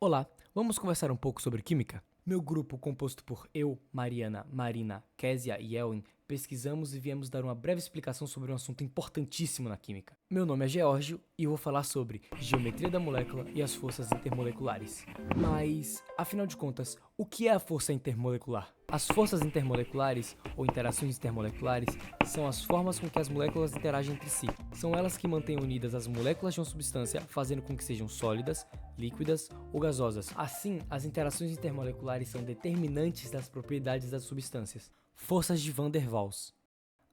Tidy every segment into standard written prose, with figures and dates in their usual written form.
Olá, vamos conversar um pouco sobre química? Meu grupo, composto por eu, Mariana, Marina, Késia e Elwin, pesquisamos e viemos dar uma breve explicação sobre um assunto importantíssimo na química. Meu nome é Geórgio e eu vou falar sobre geometria da molécula e as forças intermoleculares. Mas, afinal de contas, o que é a força intermolecular? As forças intermoleculares, ou interações intermoleculares, são as formas com que as moléculas interagem entre si. São elas que mantêm unidas as moléculas de uma substância, fazendo com que sejam sólidas, líquidas ou gasosas. Assim, as interações intermoleculares são determinantes das propriedades das substâncias. Forças de Van der Waals.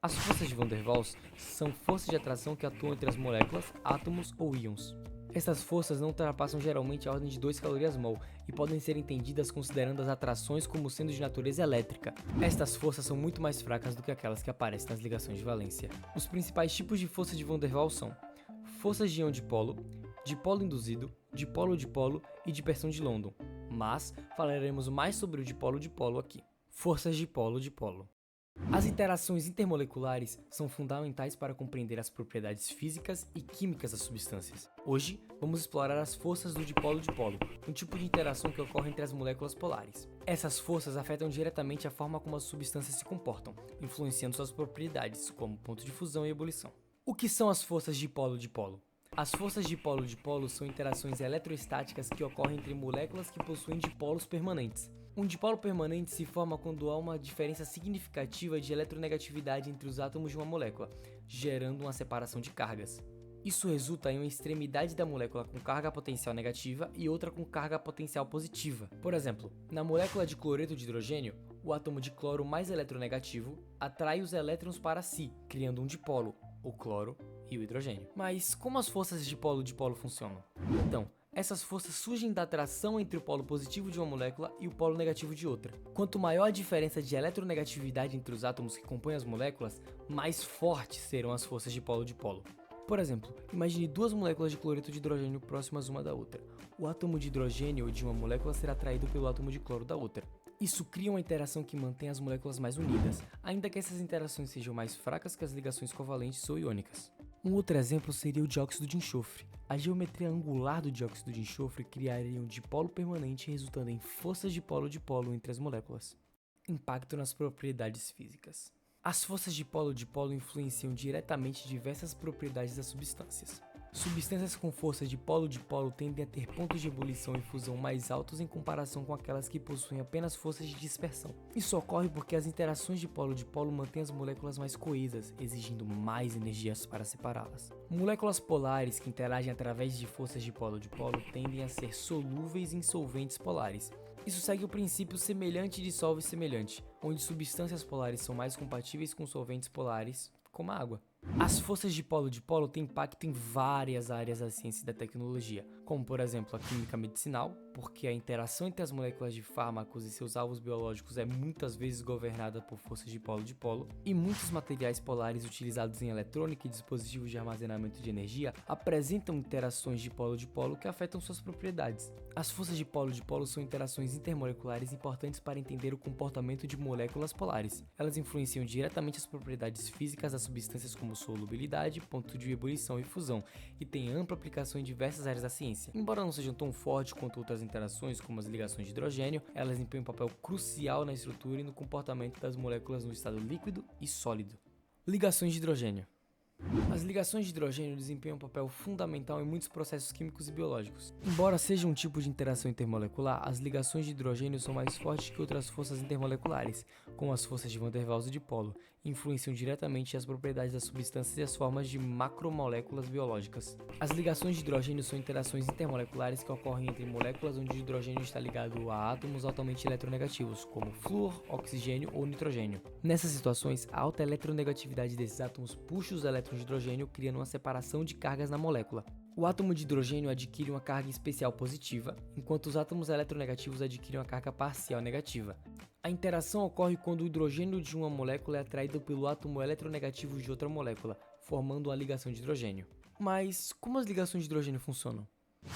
As forças de Van der Waals são forças de atração que atuam entre as moléculas, átomos ou íons. Estas forças não ultrapassam geralmente a ordem de 2 calorias-mol e podem ser entendidas considerando as atrações como sendo de natureza elétrica. Estas forças são muito mais fracas do que aquelas que aparecem nas ligações de valência. Os principais tipos de forças de Van der Waals são forças de íon dipolo induzido, dipolo-dipolo e dispersão de London, mas falaremos mais sobre o dipolo-dipolo aqui. Forças dipolo-dipolo. As interações intermoleculares são fundamentais para compreender as propriedades físicas e químicas das substâncias. Hoje, vamos explorar as forças do dipolo-dipolo, um tipo de interação que ocorre entre as moléculas polares. Essas forças afetam diretamente a forma como as substâncias se comportam, influenciando suas propriedades, como ponto de fusão e ebulição. O que são as forças dipolo-dipolo? As forças dipolo-dipolo são interações eletrostáticas que ocorrem entre moléculas que possuem dipolos permanentes. Um dipolo permanente se forma quando há uma diferença significativa de eletronegatividade entre os átomos de uma molécula, gerando uma separação de cargas. Isso resulta em uma extremidade da molécula com carga potencial negativa e outra com carga potencial positiva. Por exemplo, na molécula de cloreto de hidrogênio, o átomo de cloro mais eletronegativo atrai os elétrons para si, criando um dipolo, o cloro e o hidrogênio. Mas como as forças dipolo-dipolo funcionam? Então, essas forças surgem da atração entre o polo positivo de uma molécula e o polo negativo de outra. Quanto maior a diferença de eletronegatividade entre os átomos que compõem as moléculas, mais fortes serão as forças dipolo-dipolo. Por exemplo, imagine duas moléculas de cloreto de hidrogênio próximas uma da outra. O átomo de hidrogênio de uma molécula será atraído pelo átomo de cloro da outra. Isso cria uma interação que mantém as moléculas mais unidas, ainda que essas interações sejam mais fracas que as ligações covalentes ou iônicas. Um outro exemplo seria o dióxido de enxofre. A geometria angular do dióxido de enxofre criaria um dipolo permanente, resultando em forças dipolo-dipolo entre as moléculas. Impacto nas propriedades físicas. As forças dipolo-dipolo influenciam diretamente diversas propriedades das substâncias. Substâncias com força dipolo-dipolo tendem a ter pontos de ebulição e fusão mais altos em comparação com aquelas que possuem apenas forças de dispersão. Isso ocorre porque as interações dipolo-dipolo mantêm as moléculas mais coesas, exigindo mais energias para separá-las. Moléculas polares que interagem através de forças dipolo-dipolo tendem a ser solúveis em solventes polares. Isso segue o princípio semelhante dissolve semelhante, onde substâncias polares são mais compatíveis com solventes polares, como a água. As forças dipolo-dipolo têm impacto em várias áreas da ciência e da tecnologia, como por exemplo a química medicinal, porque a interação entre as moléculas de fármacos e seus alvos biológicos é muitas vezes governada por forças dipolo-dipolo, e muitos materiais polares utilizados em eletrônica e dispositivos de armazenamento de energia apresentam interações dipolo-dipolo que afetam suas propriedades. As forças dipolo-dipolo são interações intermoleculares importantes para entender o comportamento de moléculas polares. Elas influenciam diretamente as propriedades físicas das substâncias como solubilidade, ponto de ebulição e fusão, e têm ampla aplicação em diversas áreas da ciência. Embora não sejam tão fortes quanto outras interações, como as ligações de hidrogênio, elas desempenham um papel crucial na estrutura e no comportamento das moléculas no estado líquido e sólido. Ligações de hidrogênio. As ligações de hidrogênio desempenham um papel fundamental em muitos processos químicos e biológicos. Embora seja um tipo de interação intermolecular, as ligações de hidrogênio são mais fortes que outras forças intermoleculares, como as forças de Van der Waals e dipolo, e influenciam diretamente as propriedades das substâncias e as formas de macromoléculas biológicas. As ligações de hidrogênio são interações intermoleculares que ocorrem entre moléculas onde o hidrogênio está ligado a átomos altamente eletronegativos, como flúor, oxigênio ou nitrogênio. Nessas situações, a alta eletronegatividade desses átomos puxa os elétrons de hidrogênio, criando uma separação de cargas na molécula. O átomo de hidrogênio adquire uma carga especial positiva, enquanto os átomos eletronegativos adquirem uma carga parcial negativa. A interação ocorre quando o hidrogênio de uma molécula é atraído pelo átomo eletronegativo de outra molécula, formando uma ligação de hidrogênio. Mas como as ligações de hidrogênio funcionam?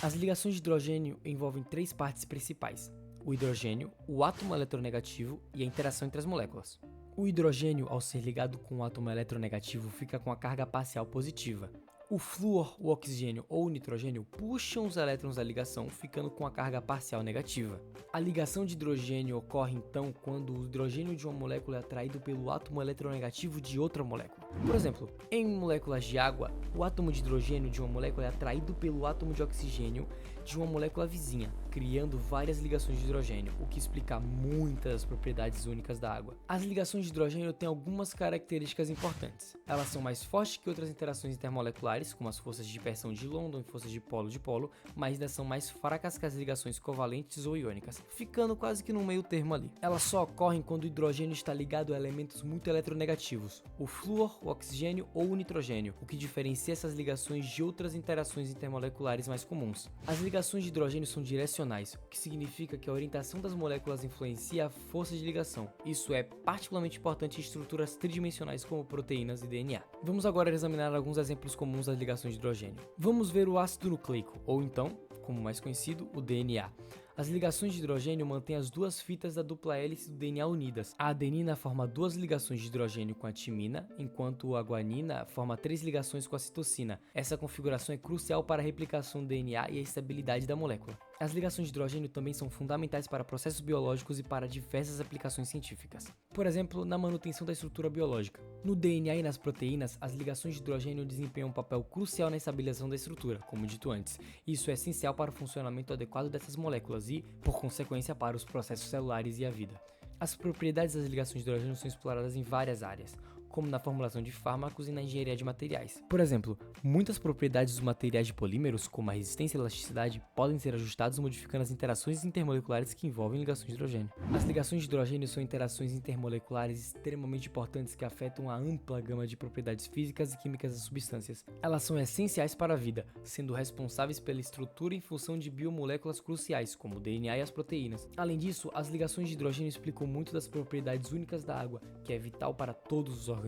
As ligações de hidrogênio envolvem três partes principais: o hidrogênio, o átomo eletronegativo e a interação entre as moléculas. O hidrogênio, ao ser ligado com o átomo eletronegativo, fica com a carga parcial positiva. O flúor, o oxigênio ou o nitrogênio puxam os elétrons da ligação, ficando com a carga parcial negativa. A ligação de hidrogênio ocorre então quando o hidrogênio de uma molécula é atraído pelo átomo eletronegativo de outra molécula. Por exemplo, em moléculas de água, o átomo de hidrogênio de uma molécula é atraído pelo átomo de oxigênio de uma molécula vizinha, criando várias ligações de hidrogênio, o que explica muitas propriedades únicas da água. As ligações de hidrogênio têm algumas características importantes. Elas são mais fortes que outras interações intermoleculares, como as forças de dispersão de London e forças de polo, mas ainda são mais fracas que as ligações covalentes ou iônicas, ficando quase que no meio termo ali. Elas só ocorrem quando o hidrogênio está ligado a elementos muito eletronegativos, o flúor, o oxigênio ou o nitrogênio, o que diferencia essas ligações de outras interações intermoleculares mais comuns. As ligações de hidrogênio são direcionais, o que significa que a orientação das moléculas influencia a força de ligação. Isso é particularmente importante em estruturas tridimensionais como proteínas e DNA. Vamos agora examinar alguns exemplos comuns das ligações de hidrogênio. Vamos ver o ácido nucleico, ou então, como mais conhecido, o DNA. As ligações de hidrogênio mantêm as duas fitas da dupla hélice do DNA unidas. A adenina forma duas ligações de hidrogênio com a timina, enquanto a guanina forma 3 ligações com a citosina. Essa configuração é crucial para a replicação do DNA e a estabilidade da molécula. As ligações de hidrogênio também são fundamentais para processos biológicos e para diversas aplicações científicas. Por exemplo, na manutenção da estrutura biológica. No DNA e nas proteínas, as ligações de hidrogênio desempenham um papel crucial na estabilização da estrutura, como dito antes. Isso é essencial para o funcionamento adequado dessas moléculas e, por consequência, para os processos celulares e a vida. As propriedades das ligações de hidrogênio são exploradas em várias áreas, como na formulação de fármacos e na engenharia de materiais. Por exemplo, muitas propriedades dos materiais de polímeros, como a resistência e a elasticidade, podem ser ajustadas modificando as interações intermoleculares que envolvem ligações de hidrogênio. As ligações de hidrogênio são interações intermoleculares extremamente importantes que afetam a ampla gama de propriedades físicas e químicas das substâncias. Elas são essenciais para a vida, sendo responsáveis pela estrutura em função de biomoléculas cruciais, como o DNA e as proteínas. Além disso, as ligações de hidrogênio explicam muito das propriedades únicas da água, que é vital para todos os organismos.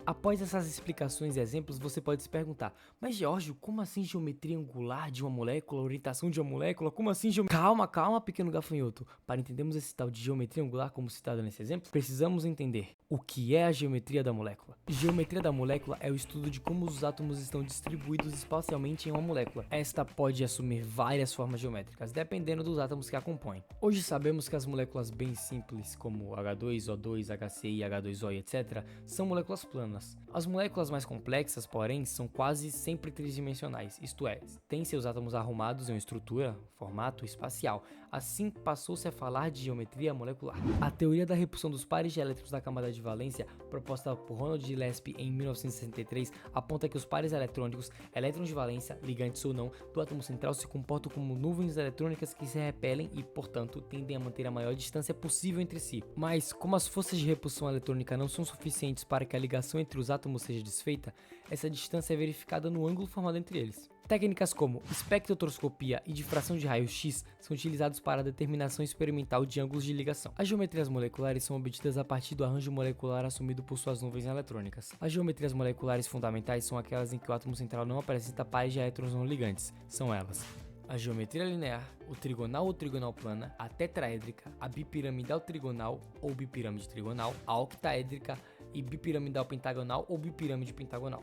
Após essas explicações e exemplos, você pode se perguntar: mas Geórgio, como assim geometria angular de uma molécula, orientação de uma molécula, como assim geometria? Calma, pequeno gafanhoto. Para entendermos esse tal de geometria angular como citado nesse exemplo, precisamos entender o que é a geometria da molécula. Geometria da molécula é o estudo de como os átomos estão distribuídos espacialmente em uma molécula. Esta pode assumir várias formas geométricas, dependendo dos átomos que a compõem. Hoje sabemos que as moléculas bem simples, como H2, O2, HCl, H2O, etc., são moléculas planas. As moléculas mais complexas, porém, são quase sempre tridimensionais, isto é, têm seus átomos arrumados em uma estrutura, formato espacial. Assim, passou-se a falar de geometria molecular. A teoria da repulsão dos pares de elétrons da camada de valência, proposta por Ronald Gillespie em 1963, aponta que os pares eletrônicos, elétrons de valência, ligantes ou não, do átomo central se comportam como nuvens eletrônicas que se repelem e, portanto, tendem a manter a maior distância possível entre si. Mas, como as forças de repulsão eletrônica não são suficientes para que a ligação entre os átomos seja desfeita, essa distância é verificada no ângulo formado entre eles. Técnicas como espectroscopia e difração de raio-x são utilizados para a determinação experimental de ângulos de ligação. As geometrias moleculares são obtidas a partir do arranjo molecular assumido por suas nuvens eletrônicas. As geometrias moleculares fundamentais são aquelas em que o átomo central não apresenta pares de elétrons não ligantes. São elas: a geometria linear, o trigonal ou trigonal plana, a tetraédrica, a bipiramidal trigonal ou bipirâmide trigonal, a octaédrica e bipiramidal pentagonal ou bipirâmide pentagonal.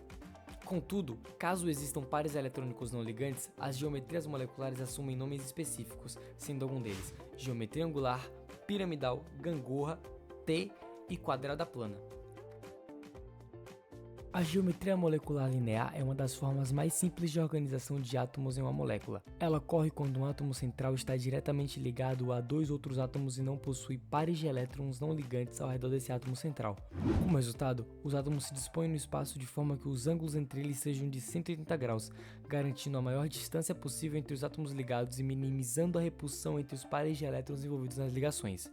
Contudo, caso existam pares eletrônicos não ligantes, as geometrias moleculares assumem nomes específicos, sendo algum deles geometria angular, piramidal, gangorra, T e quadrada plana. A geometria molecular linear é uma das formas mais simples de organização de átomos em uma molécula. Ela ocorre quando um átomo central está diretamente ligado a dois outros átomos e não possui pares de elétrons não ligantes ao redor desse átomo central. Como resultado, os átomos se dispõem no espaço de forma que os ângulos entre eles sejam de 180 graus, garantindo a maior distância possível entre os átomos ligados e minimizando a repulsão entre os pares de elétrons envolvidos nas ligações.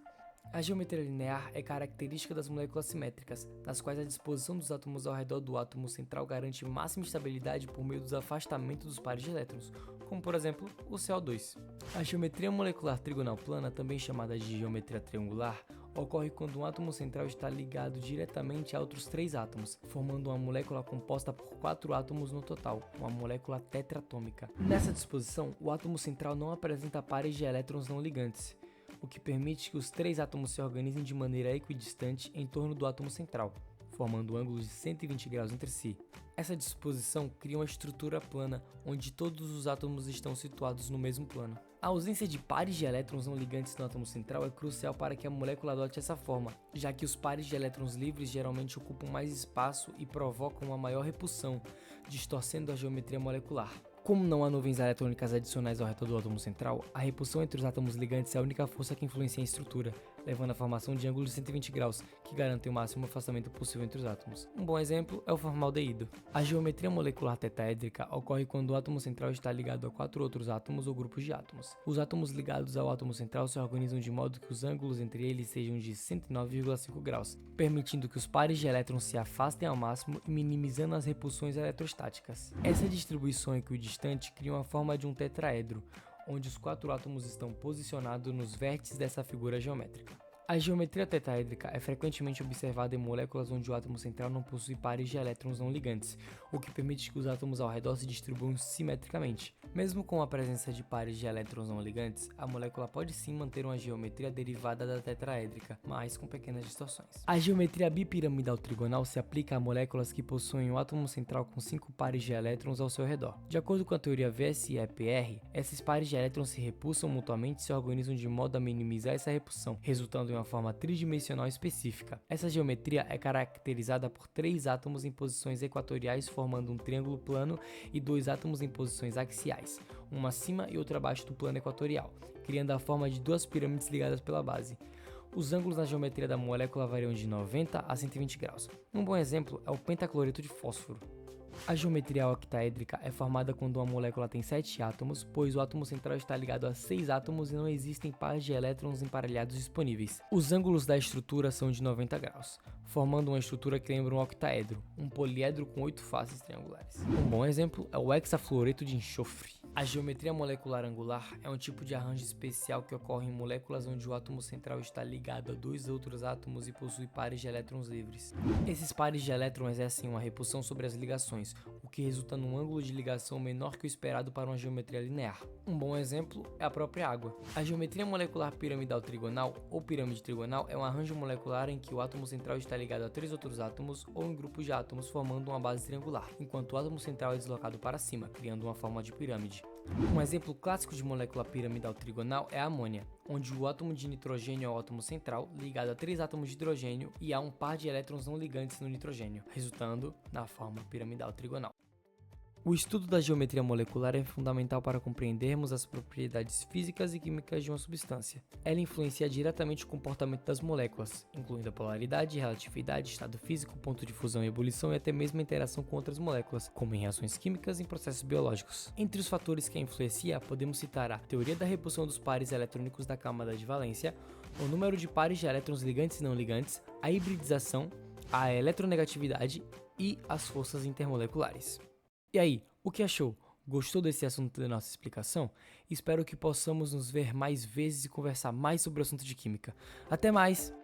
A geometria linear é característica das moléculas simétricas, nas quais a disposição dos átomos ao redor do átomo central garante máxima estabilidade por meio do afastamento dos pares de elétrons, como por exemplo o CO2. A geometria molecular trigonal plana, também chamada de geometria triangular, ocorre quando um átomo central está ligado diretamente a outros 3 átomos, formando uma molécula composta por 4 átomos no total, uma molécula tetratômica. Nessa disposição, o átomo central não apresenta pares de elétrons não ligantes, o que permite que os 3 átomos se organizem de maneira equidistante em torno do átomo central, formando ângulos de 120 graus entre si. Essa disposição cria uma estrutura plana, onde todos os átomos estão situados no mesmo plano. A ausência de pares de elétrons não ligantes no átomo central é crucial para que a molécula adote essa forma, já que os pares de elétrons livres geralmente ocupam mais espaço e provocam uma maior repulsão, distorcendo a geometria molecular. Como não há nuvens eletrônicas adicionais ao redor do átomo central, a repulsão entre os átomos ligantes é a única força que influencia a estrutura, levando à formação de ângulos de 120 graus, que garantem o máximo afastamento possível entre os átomos. Um bom exemplo é o formaldeído. A geometria molecular tetaédrica ocorre quando o átomo central está ligado a 4 outros átomos ou grupos de átomos. Os átomos ligados ao átomo central se organizam de modo que os ângulos entre eles sejam de 109,5 graus, permitindo que os pares de elétrons se afastem ao máximo e minimizando as repulsões eletrostáticas. Essa distribuição equidistante cria uma forma de um tetraedro, onde os 4 átomos estão posicionados nos vértices dessa figura geométrica. A geometria tetaédrica é frequentemente observada em moléculas onde o átomo central não possui pares de elétrons não ligantes, o que permite que os átomos ao redor se distribuam simetricamente. Mesmo com a presença de pares de elétrons não ligantes, a molécula pode sim manter uma geometria derivada da tetraédrica, mas com pequenas distorções. A geometria bipiramidal trigonal se aplica a moléculas que possuem um átomo central com 5 pares de elétrons ao seu redor. De acordo com a teoria VSEPR, esses pares de elétrons se repulsam mutuamente e se organizam de modo a minimizar essa repulsão, resultando em uma forma tridimensional específica. Essa geometria é caracterizada por 3 átomos em posições equatoriais formando um triângulo plano e 2 átomos em posições axiais, uma acima e outra abaixo do plano equatorial, criando a forma de 2 pirâmides ligadas pela base. Os ângulos na geometria da molécula variam de 90 a 120 graus. Um bom exemplo é o pentacloreto de fósforo. A geometria octaédrica é formada quando uma molécula tem 7 átomos, pois o átomo central está ligado a 6 átomos e não existem pares de elétrons emparelhados disponíveis. Os ângulos da estrutura são de 90 graus, formando uma estrutura que lembra um octaedro, um poliedro com 8 faces triangulares. Um bom exemplo é o hexafluoreto de enxofre. A geometria molecular angular é um tipo de arranjo especial que ocorre em moléculas onde o átomo central está ligado a 2 outros átomos e possui pares de elétrons livres. Esses pares de elétrons exercem uma repulsão sobre as ligações, o que resulta num ângulo de ligação menor que o esperado para uma geometria linear. Um bom exemplo é a própria água. A geometria molecular piramidal trigonal ou pirâmide trigonal é um arranjo molecular em que o átomo central está ligado a 3 outros átomos ou em grupos de átomos formando uma base triangular, enquanto o átomo central é deslocado para cima, criando uma forma de pirâmide. Um exemplo clássico de molécula piramidal trigonal é a amônia, onde o átomo de nitrogênio é o átomo central, ligado a 3 átomos de hidrogênio e há um par de elétrons não ligantes no nitrogênio, resultando na forma piramidal trigonal. O estudo da geometria molecular é fundamental para compreendermos as propriedades físicas e químicas de uma substância. Ela influencia diretamente o comportamento das moléculas, incluindo a polaridade, relatividade, estado físico, ponto de fusão e ebulição e até mesmo a interação com outras moléculas, como em reações químicas e em processos biológicos. Entre os fatores que a influencia, podemos citar a teoria da repulsão dos pares eletrônicos da camada de valência, o número de pares de elétrons ligantes e não ligantes, a hibridização, a eletronegatividade e as forças intermoleculares. E aí, o que achou? Gostou desse assunto da nossa explicação? Espero que possamos nos ver mais vezes e conversar mais sobre o assunto de química. Até mais!